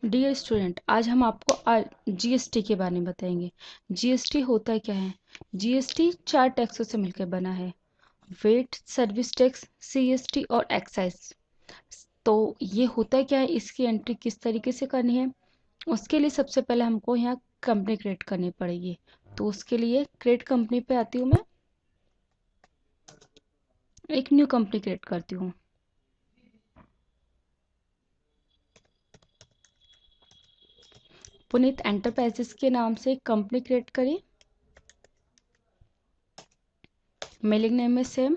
Dear student, आज हम आपको जीएसटी के बारे में बताएंगे। जीएसटी होता क्या है? जीएसटी 4 टैक्सों से मिलकर बना है। वेट, सर्विस टैक्स, सीएसटी और एक्साइज। तो ये होता क्या है, इसकी एंट्री किस तरीके से करनी है? उसके लिए सबसे पहले हमको यहाँ कंपनी क्रिएट करनी पड़ेगी। तो उसके लिए क्रिएट कंपनी पे आती हूँ मैं, एक न्यू कंपनी क्रिएट करती हूँ। पुनीत एंटरप्राइजेस के नाम से एक कंपनी क्रिएट करी। मेलिंग नेम में same,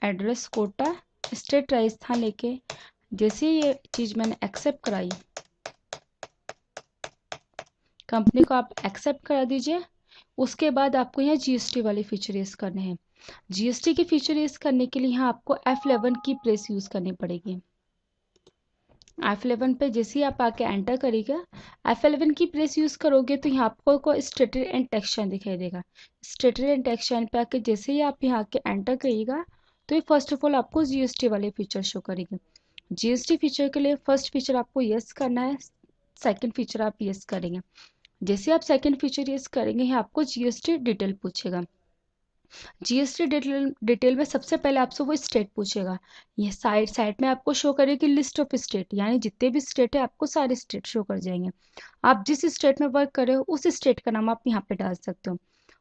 address Kota, state Rajasthan लेके जैसे ये चीज़ मैंने एक्सेप्ट कराई, कंपनी को आप एक्सेप्ट करा दीजिए। उसके बाद आपको यहाँ जीएसटी वाले फीचर यूज़ करने हैं। जीएसटी के फीचर यूज़ करने के लिए यहाँ आपको F11 की प्रेस यूज़ करनी पड़ेगी। F11 पे जैसे ही आप आके एंटर करिएगा, F11 की प्रेस यूज़ करोगे तो यहाँ आपको स्टेटस एंड टैक्स दिखाई देगा। स्टेटस एंड टैक्स पे आके जैसे ही आप यहाँ आके एंटर करिएगा तो ये फर्स्ट ऑफ ऑल आपको जीएसटी वाले फीचर शो करेंगे। जीएसटी फीचर के लिए फर्स्ट फीचर आपको यस करना है, सेकंड फीचर आप यस करेंगे। जैसे आप सेकंड फीचर यस करेंगे, यहाँ आपको जीएसटी डिटेल पूछेगा। जीएसटी डिटेल में सबसे पहले आपसे वो स्टेट पूछेगा। ये साइड में आपको शो करेगी लिस्ट ऑफ स्टेट, यानी जितने भी स्टेट है आपको सारे स्टेट शो कर जाएंगे। आप जिस स्टेट में वर्क कर रहे हो उस स्टेट का नाम आप यहाँ पे डाल सकते हो।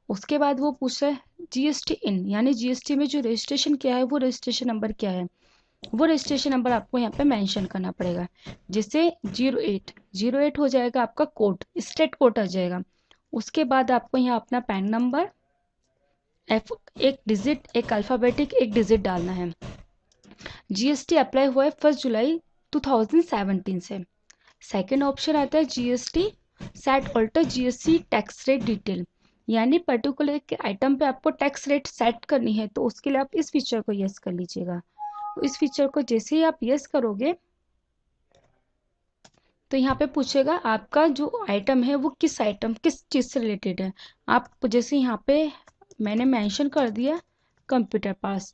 उसके बाद वो पूछ रहा है जीएसटी इन, यानी जीएसटी में जो रजिस्ट्रेशन किया है वो रजिस्ट्रेशन नंबर क्या है। वो रजिस्ट्रेशन नंबर आपको यहाँ पे मेंशन करना पड़ेगा। जैसे 08 हो जाएगा, आपका कोड स्टेट कोड आ जाएगा। उसके बाद आपको यहाँ अपना पैन नंबर, एक डिजिट, एक अल्फ़ाबेटिक एक डिजिट डालना है। जीएसटी अप्लाई हुआ है 1 जुलाई 2017 से। सेकेंड ऑप्शन आता है GST set alter GST tax rate detail, यानी पर्टिकुलर के आइटम पे आपको टैक्स रेट सेट करनी है, तो उसके लिए आप इस फीचर को यस कर लीजिएगा। इस फीचर को जैसे ही आप यस करोगे तो यहाँ पे पूछेगा आपका जो आइटम है वो किस चीज़ से रिलेटेड है। आप जैसे यहाँ पे मैंने मेंशन कर दिया कंप्यूटर पार्ट्स,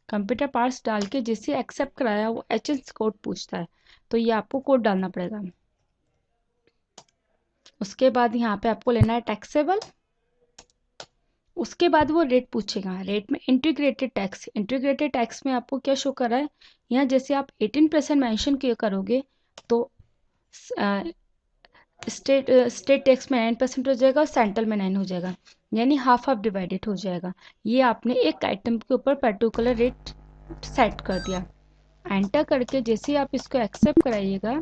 कंप्यूटर पार्ट्स डाल के जैसे एक्सेप्ट कराया वो एचएस कोड पूछता है, तो ये आपको कोड डालना पड़ेगा। उसके बाद यहाँ पे आपको लेना है टैक्सेबल। उसके बाद वो रेट पूछेगा। रेट में इंटीग्रेटेड टैक्स में आपको क्या शो कर रहा है, यहाँ जैसे आप 18% मेंशन किया करोगे तो स्टेट टैक्स में 9% हो जाएगा और सेंट्रल में 9 हो जाएगा, यानी हाफ हाफ डिवाइडेड हो जाएगा। ये आपने एक आइटम के ऊपर पर्टिकुलर रेट सेट कर दिया। एंटर करके जैसे ही आप इसको एक्सेप्ट कराइएगा,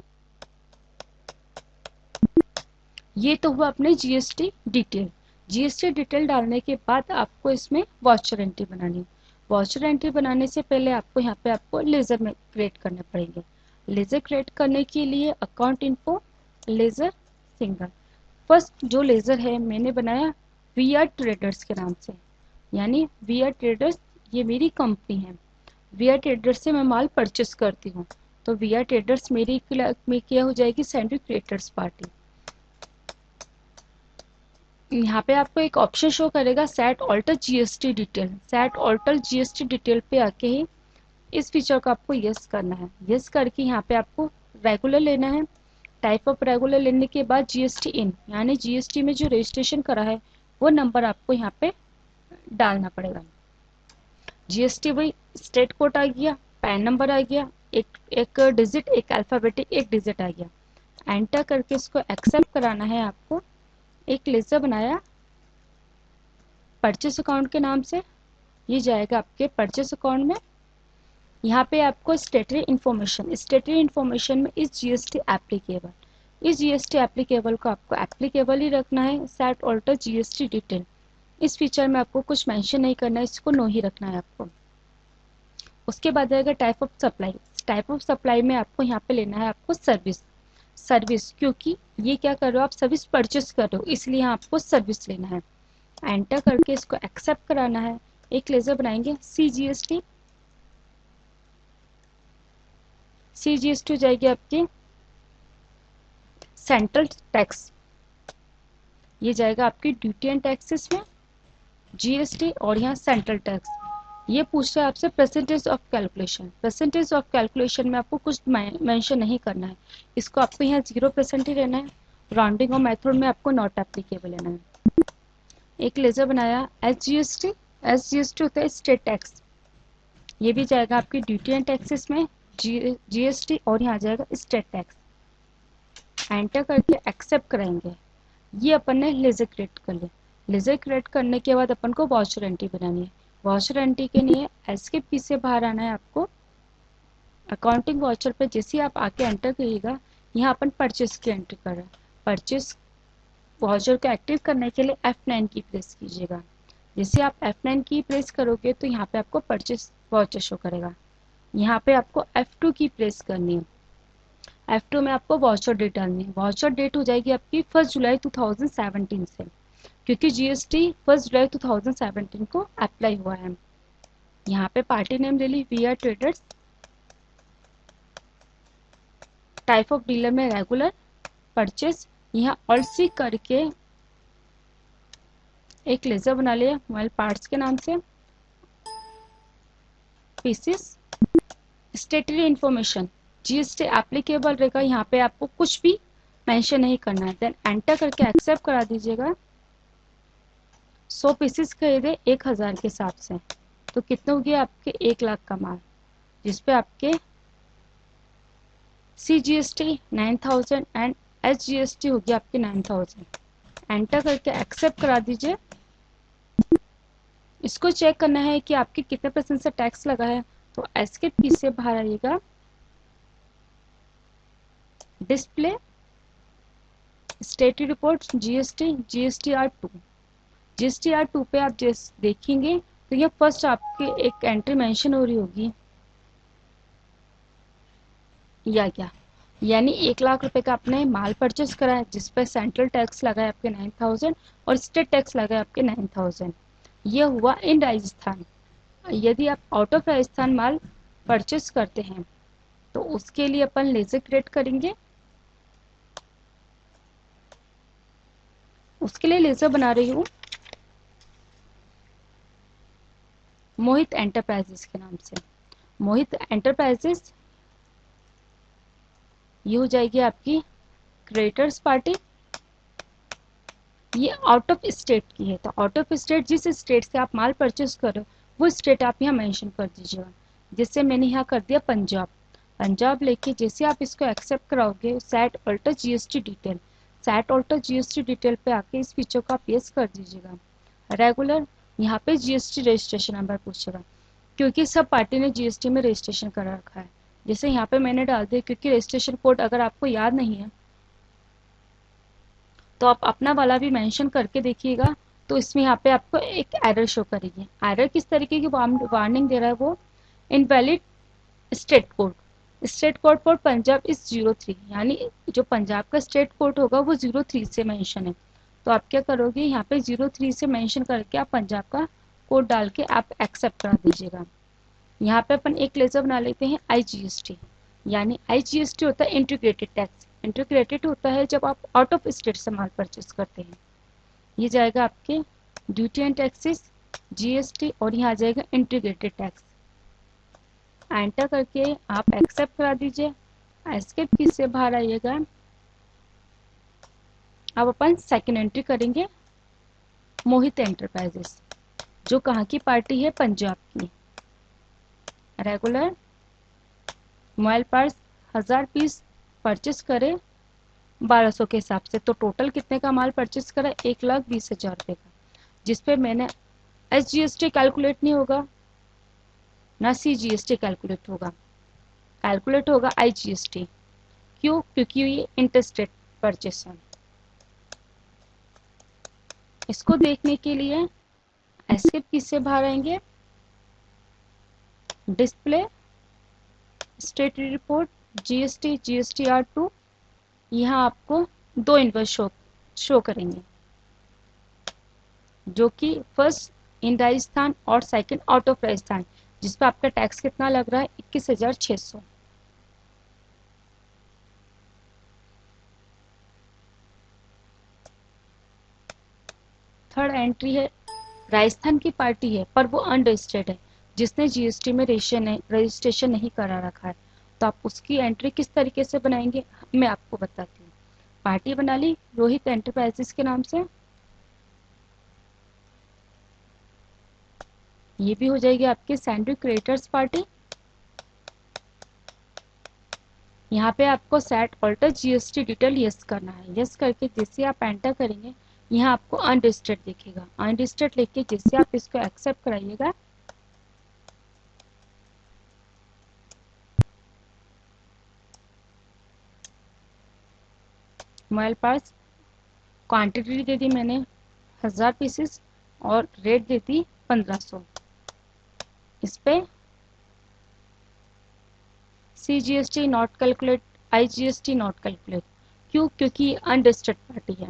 ये तो हुआ अपने जीएसटी डिटेल। जीएसटी डिटेल डालने के बाद आपको इसमें वाउचर एंट्री बनानी है। वाउचर एंट्री बनाने से पहले आपको यहाँ पे आपको लेजर में क्रिएट करने पड़ेंगे। लेजर क्रिएट करने के लिए account info ledger single. First जो लेजर है मैंने बनाया वी आर ट्रेडर्स के नाम से, यानी वी आर ट्रेडर्स ये मेरी कंपनी है। वी आर ट्रेडर्स से मैं माल परचेस करती हूँ, तो वी आर ट्रेडर्स मेरी में क्या हो जाएगी, सेंट्रल क्रिएटर्स पार्टी। यहाँ पे आपको एक ऑप्शन शो करेगा set alter GST detail. Set alter GST detail पे आके ही इस फीचर को आपको यस करना है। यस करके यहाँ पे आपको रेगुलर लेना है। टाइप ऑफ रेगुलर लेने के बाद जीएसटी इन, यानी जीएसटी में जो रजिस्ट्रेशन करा है वो नंबर आपको यहाँ पे डालना पड़ेगा। जीएसटी वही स्टेट कोड आ गया, पैन नंबर आ गया, एक डिजिट, एक अल्फाबेटिक एक डिजिट आ गया। एंटर करके इसको एक्सेप्ट कराना है आपको। एक लेजर बनाया परचेस अकाउंट के नाम से, ये जाएगा आपके परचेस अकाउंट में। यहाँ पे आपको स्टेटरी इन्फॉर्मेशन में इस जीएसटी एप्लीकेबल को आपको एप्लीकेबल ही रखना है। सेट ऑल्टर जीएसटी डिटेल, इस फीचर में आपको कुछ मेंशन नहीं करना है, इसको नो ही रखना है आपको। उसके बाद आएगा type of supply. Type of supply में आपको यहाँ पे लेना है आपको सर्विस, क्योंकि ये क्या कर रहे हो आप, सर्विस परचेस कर रहे हो, इसलिए यहाँ आपको सर्विस लेना है। एंटर करके इसको एक्सेप्ट कराना है। एक लेजर बनाएंगे सीजीएसटी हो जाएगी आपकी सेंट्रल टैक्स, ये जाएगा आपकी ड्यूटी एंड टैक्सेस में जीएसटी, और यहाँ सेंट्रल टैक्स। ये पूछ रहा है आपसे percentage of calculation. Percentage of calculation में आपको कुछ मेंशन नहीं करना है, इसको आपको यहाँ 0% ही रहना है। राउंडिंग और मेथड में आपको नॉट एप्लीकेबल लेना है। एक लेजर बनाया एसजीएसटी। एसजीएसटी होता है स्टेट टैक्स, ये भी जाएगा आपकी ड्यूटी एंड टैक्सेस में जीएसटी, और यहाँ जाएगा स्टेट टैक्स। एंटर करके एक्सेप्ट कराएंगे। ये अपन ने लेजर क्रिएट कर लिया। लेजर क्रिएट करने के बाद अपन को वाउचर एंट्री बनानी है। वाउचर एंट्री के लिए एस्केप की से बाहर आना है आपको। अकाउंटिंग वाउचर पे जैसे ही आप आके एंटर करिएगा, यहाँ अपन परचेस की एंट्री कर रहे हैं। परचेस वाउचर को एक्टिव करने के लिए F9 की प्रेस कीजिएगा। जैसे आप F9 की प्रेस करोगे तो यहाँ पे आपको परचेस वाउचर शो करेगा। यहाँ पे आपको F2 की प्रेस करनी है। F2 में आपको वाउचर डेट डालनी है। वाउचर डेट हो जाएगी आपकी 1 जुलाई 2017 से, क्योंकि जीएसटी 1 जुलाई 2017 को अप्लाई हुआ है। यहाँ पे पार्टी नेम ले ली वी आर ट्रेडर्स। टाइप ऑफ डीलर में रेगुलर। परचेस यहाँ ऑल सी करके एक लेजर बना लिया मोबाइल पार्ट्स के नाम से। Pieces statutory information GST applicable रहेगा, यहाँ पे आपको कुछ भी मेंशन नहीं करना है। देन एंटर करके एक्सेप्ट करा दीजिएगा। 100 पीसेस खरीदे 1000 के हिसाब से, तो कितने हो गए आपके 1 लाख का माल, जिसपे आपके CGST 9000 एंड SGST हो गया आपके 9000। एंटर करके एक्सेप्ट करा दीजिए। इसको चेक करना है कि आपके कितने % से टैक्स लगा है, तो एस्केप की से बाहर आइएगा। Display स्टेटरी report GST GSTR2। GSTR2 पे आप देखेंगे तो ये फर्स्ट आपके एक एंट्री मेंशन हो रही होगी, या क्या, यानी 1 लाख रुपए का आपने माल परचेस करा है, जिसपे सेंट्रल टैक्स लगा है आपके 9000 और स्टेट टैक्स लगा है आपके 9000। ये हुआ इन राजस्थान। यदि आप out of Rajasthan mall purchase करते हैं तो उसके लिए अपन लेजर क्रिएट करेंगे। उसके लिए लेजर बना रही हूँ मोहित एंटरप्राइजेस के नाम से। मोहित एंटरप्राइजेस ये हो जाएगी आपकी क्रिएटर्स पार्टी। ये आउट ऑफ स्टेट की है, तो आउट ऑफ स्टेट जिस स्टेट से आप माल परचेस कर रहे हो वो स्टेट आप यहाँ मेंशन कर दीजिएगा। जिससे मैंने यहाँ कर दिया पंजाब। पंजाब लेके जैसे आप इसको एक्सेप्ट कराओगे set alter GST detail, set alter GST detail पे आके इस फीचर को आप यस कर दीजिएगा। रेगुलर यहाँ पे जीएसटी रजिस्ट्रेशन नंबर पूछेगा, क्योंकि सब पार्टी ने जीएसटी में रजिस्ट्रेशन करा रखा है। जैसे यहाँ पे मैंने डाल दिया, क्योंकि रजिस्ट्रेशन कोड अगर आपको याद नहीं है तो आप अपना वाला भी मेंशन करके देखिएगा। तो इसमें यहाँ पे आपको एक एरर शो करेगी। एरर किस तरीके की वार्निंग दे रहा है वो, invalid state code. State code for Punjab is 03, यानी जो पंजाब का स्टेट कोड होगा वो 03 से मेंशन है। तो आप क्या करोगे, यहाँ पे 03 से मेंशन करके आप पंजाब का कोड डाल के आप एक्सेप्ट करा दीजिएगा। यहाँ पे अपन एक लेजर बना लेते हैं IGST, यानी IGST होता है इंटीग्रेटेड टैक्स। इंटीग्रेटेड होता है जब आप आउट ऑफ स्टेट से माल परचेस करते हैं। ये जाएगा आपके ड्यूटी एंड टैक्सेस GST, और यहाँ आ जाएगा इंटीग्रेटेड टैक्स। एंटर करके आप एक्सेप्ट करा दीजिए। एस्केप की से बाहर आइएगा। अब अपन सेकेंड एंट्री करेंगे मोहित एंटरप्राइजेस, जो कहाँ की पार्टी है, पंजाब की। Regular mobile parts 1000 piece purchase करे 1200 के हिसाब से, तो टोटल कितने का माल परचेस करा, 1,20,000 रुपये का, जिसपे मैंने SGST कैलकुलेट नहीं होगा ना CGST कैलकुलेट होगा, कैलकुलेट होगा IGST। क्यों, क्योंकि ये इंटरस्टेट परचेस है। इसको देखने के लिए एस्केप की से बाहर आएंगे। Display state report GST GSTR2, यहाँ आपको 2 इनवॉइस शो करेंगे, जो कि फर्स्ट इन राजस्थान और सेकंड आउट ऑफ राजस्थान, जिस पर आपका टैक्स कितना लग रहा है, 21,600। थर्ड एंट्री है राजस्थान की पार्टी है, पर वो अनरजिस्टर्ड है, जिसने जीएसटी में रजिस्ट्रेशन नहीं करा रखा है, तो आप उसकी एंट्री किस तरीके से बनाएंगे मैं आपको बताती हूँ। पार्टी बना ली रोहित एंटरप्राइजेस के नाम से, ये भी हो जाएगी आपकी सैंडविच क्रिएटर्स पार्टी। यहाँ पे आपको set alter GST detail yes करना है। यस करके जैसे आप एंटर करेंगे, यहाँ आपको अनरजिस्टर्ड दिखेगा। अनरजिस्टर्ड लेके जैसे आप इसको एक्सेप्ट कराइएगा, हमारे पास क्वांटिटी दे दी मैंने 1000 पीसेस और रेट दे दी 1500। इस पे CGST not calculate, IGST not calculate, क्यों? क्योंकि ये अनरजिस्टर्ड पार्टी है।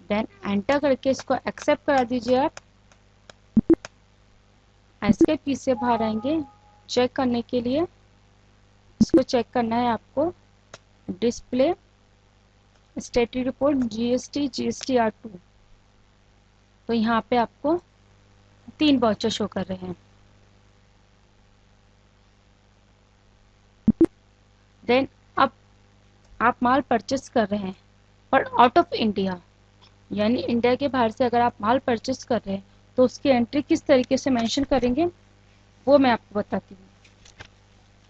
देन एंटर करके इसको एक्सेप्ट करा दीजिए आप। इसके पीछे बाहर आएंगे चेक करने के लिए, इसको चेक करना है आपको। डिस्प्ले स्टेटरी रिपोर्ट GST GSTR2, तो यहाँ पे आपको 3 वाउचर शो कर रहे हैं। देन अब आप माल परचेस कर रहे हैं पर आउट ऑफ इंडिया, यानी इंडिया के बाहर से अगर आप माल परचेस कर रहे हैं तो उसकी एंट्री किस तरीके से मेंशन करेंगे वो मैं आपको बताती हूँ।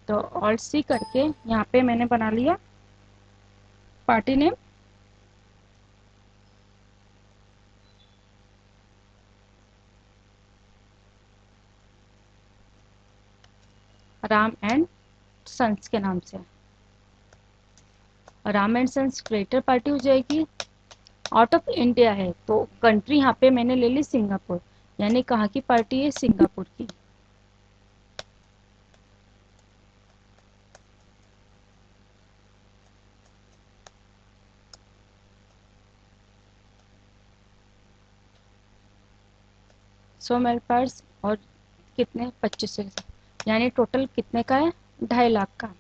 तो ऑल्ट सी करके यहाँ पे मैंने बना लिया party name, Ram and sons के नाम से। Ram and sons creator party हो जाएगी। आउट ऑफ इंडिया है तो कंट्री यहाँ पे मैंने ले ली सिंगापुर, यानी कहाँ की पार्टी है? सिंगापुर की। सो मेरे पास और कितने 2500, यानी टोटल कितने का है? 2.5 लाख का।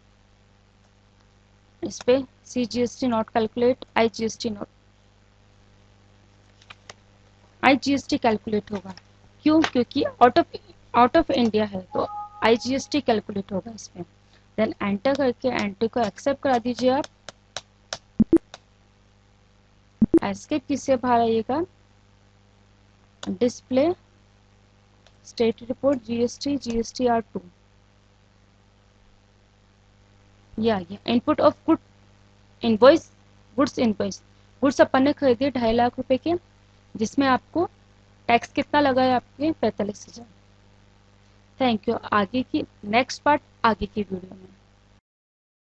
इस पे CGST not calculate, IGST calculate होगा। क्यों? क्योंकि आउट ऑफ इंडिया है तो IGST कैलकुलेट होगा इसमें। देन एंटर करके एंट्री को एक्सेप्ट करा दीजिए आप। एस्केप की से बाहर आइएगा, display state report GST GSTR2, ये आ गया। Input of good invoice, goods invoice, goods अपन ने खरीदे 2.5 लाख रुपए के, जिसमें आपको टैक्स कितना लगा है? आपके 45,000। Thank you. आगे की नेक्स्ट पार्ट आगे की वीडियो में।